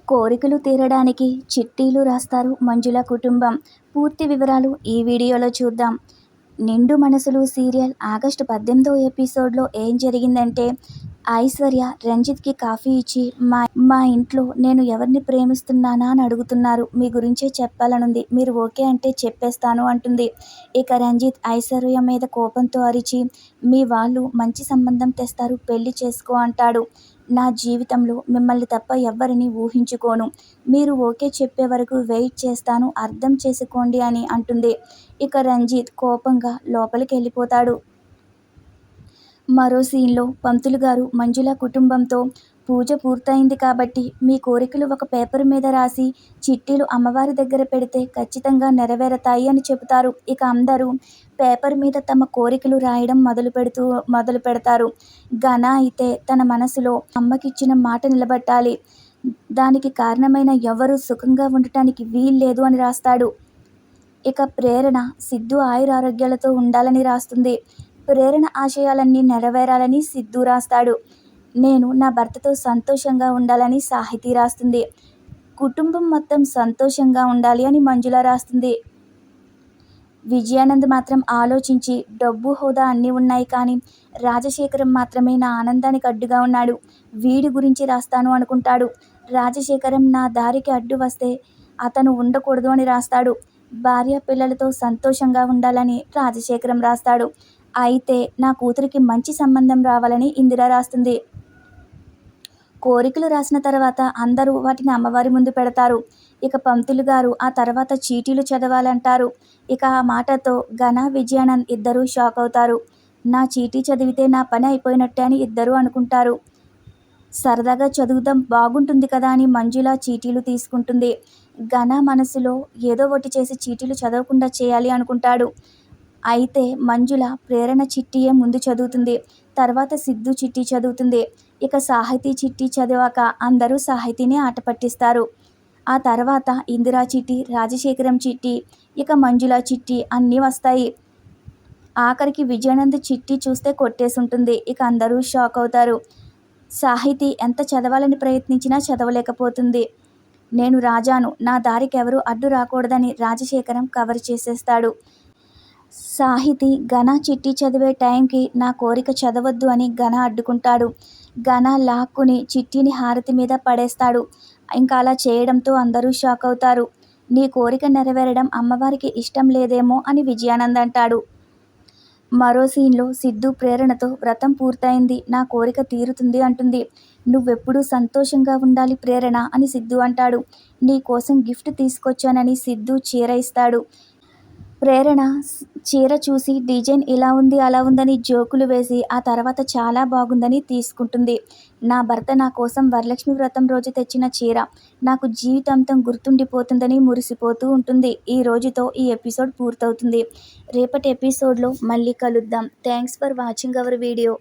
కోరికలు తీరడానికి చిట్టీలు రాస్తారు మంజుల కుటుంబం. పూర్తి వివరాలు ఈ వీడియోలో చూద్దాం. నిండు మనసులు సీరియల్ ఆగస్టు 18వ ఎపిసోడ్లో ఏం జరిగిందంటే, ఐశ్వర్య రంజిత్కి కాఫీ ఇచ్చి మా ఇంట్లో నేను ఎవరిని ప్రేమిస్తున్నానా అని అడుగుతున్నారు. మీ గురించే చెప్పాలనుంది. మీరు ఓకే అంటే చెప్పేస్తాను అంటుంది. ఇక రంజిత్ ఐశ్వర్య మీద కోపంతో అరిచి, మీ వాళ్ళు మంచి సంబంధం తెస్తారు, పెళ్లి చేసుకో అంటాడు. నా జీవితంలో మిమ్మల్ని తప్ప ఎవ్వరిని ఊహించుకోను. మీరు ఓకే చెప్పే వరకు వెయిట్ చేస్తాను, అర్థం చేసుకోండి అని అంటుంది. ఇక రంజిత్ కోపంగా లోపలికి వెళ్ళిపోతాడు. మరో సీన్లో పంతులు గారు మంజుల కుటుంబంతో, పూజ పూర్తయింది కాబట్టి మీ కోరికలు ఒక పేపర్ మీద రాసి చిట్టీలు అమ్మవారి దగ్గర పెడితే ఖచ్చితంగా నెరవేరతాయి అని చెబుతారు. ఇక అందరూ పేపర్ మీద తమ కోరికలు రాయడం మొదలు పెడతారు. ఘన అయితే తన మనసులో అమ్మకిచ్చిన మాట నిలబెట్టాలి, దానికి కారణమైన ఎవరు సుఖంగా ఉండటానికి వీల్లేదు అని రాస్తాడు. ఇక ప్రేరణ సిద్ధు ఆయురారోగ్యాలతో ఉండాలని రాస్తుంది. ప్రేరణ ఆశయాలన్నీ నెరవేరాలని సిద్ధు రాస్తాడు. నేను నా భర్తతో సంతోషంగా ఉండాలని సాహితీ రాస్తుంది. కుటుంబం మొత్తం సంతోషంగా ఉండాలి అని మంజుల రాస్తుంది. విజయానంద్ మాత్రం ఆలోచించి, డబ్బు హోదా అన్నీ ఉన్నాయి కానీ రాజశేఖరం మాత్రమే నా ఆనందానికి అడ్డుగా ఉన్నాడు, వీడి గురించి రాస్తాను అనుకుంటాడు. రాజశేఖరం నా దారికి అడ్డు వస్తే అతను ఉండకూడదు అని రాస్తాడు. భార్య పిల్లలతో సంతోషంగా ఉండాలని రాజశేఖరం రాస్తాడు. అయితే నా కూతురికి మంచి సంబంధం రావాలని ఇందిర రాస్తుంది. కోరికలు రాసిన తర్వాత అందరూ వాటిని అమ్మవారి ముందు పెడతారు. ఇక పంతులు గారు ఆ తర్వాత చీటీలు చదవాలంటారు. ఇక ఆ మాటతో ఘన విజయానంద్ ఇద్దరూ షాక్ అవుతారు. నా చీటీ చదివితే నా పని అయిపోయినట్టే అని ఇద్దరూ అనుకుంటారు. సరదాగా చదువుదాం, బాగుంటుంది కదా అని మంజుల చీటీలు తీసుకుంటుంది. ఘన మనసులో ఏదో ఒకటి చేసి చీటీలు చదవకుండా చేయాలి అనుకుంటాడు. అయితే మంజుల ప్రేరణ చిట్టీయే ముందు చదువుతుంది. తర్వాత సిద్ధు చిట్టి చదువుతుంది. ఇక సాహితీ చిట్టి చదివాక అందరూ సాహితీని ఆట పట్టిస్తారు. ఆ తర్వాత ఇందిరా చిట్టి, రాజశేఖరం చిట్టి, ఇక మంజుల చిట్టి అన్నీ వస్తాయి. ఆఖరికి విజయానంద్ చిట్టి చూస్తే కొట్టేసుంటుంది. ఇక అందరూ షాక్ అవుతారు. సాహితీ ఎంత చదవాలని ప్రయత్నించినా చదవలేకపోతుంది. నేను రాజాను, నా దారికి ఎవరూ అడ్డు రాకూడదని రాజశేఖరం కవర్ చేసేస్తాడు. సాహితీ ఘన చిట్టి చదివే టైంకి నా కోరిక చదవద్దు అని ఘన అడ్డుకుంటాడు. ఘన లాక్కుని చిట్టిని హారతి మీద పడేస్తాడు. ఇంకా అలా చేయడంతో అందరూ షాక్ అవుతారు. నీ కోరిక నెరవేరడం అమ్మవారికి ఇష్టం లేదేమో అని విజయానంద్ అంటాడు. మరో సీన్లో సిద్ధు ప్రేరణతో, వ్రతం పూర్తయింది, నా కోరిక తీరుతుంది అంటుంది. నువ్వెప్పుడూ సంతోషంగా ఉండాలి ప్రేరణ అని సిద్ధు అంటాడు. నీ కోసం గిఫ్ట్ తీసుకొచ్చానని సిద్ధు చీర ఇస్తాడు. ప్రేరణ చీర చూసి డిజైన్ ఇలా ఉంది అలా ఉందని జోకులు వేసి ఆ తర్వాత చాలా బాగుందని తీసుకుంటుంది. నా భర్త నా కోసం వరలక్ష్మి వ్రతం రోజు తెచ్చిన చీర నాకు జీవితాంతం గుర్తుండిపోతుందని మురిసిపోతూ ఉంటుంది. ఈ రోజుతో ఈ ఎపిసోడ్ పూర్తవుతుంది. రేపటి ఎపిసోడ్లో మళ్ళీ కలుద్దాం. Thanks for watching our video.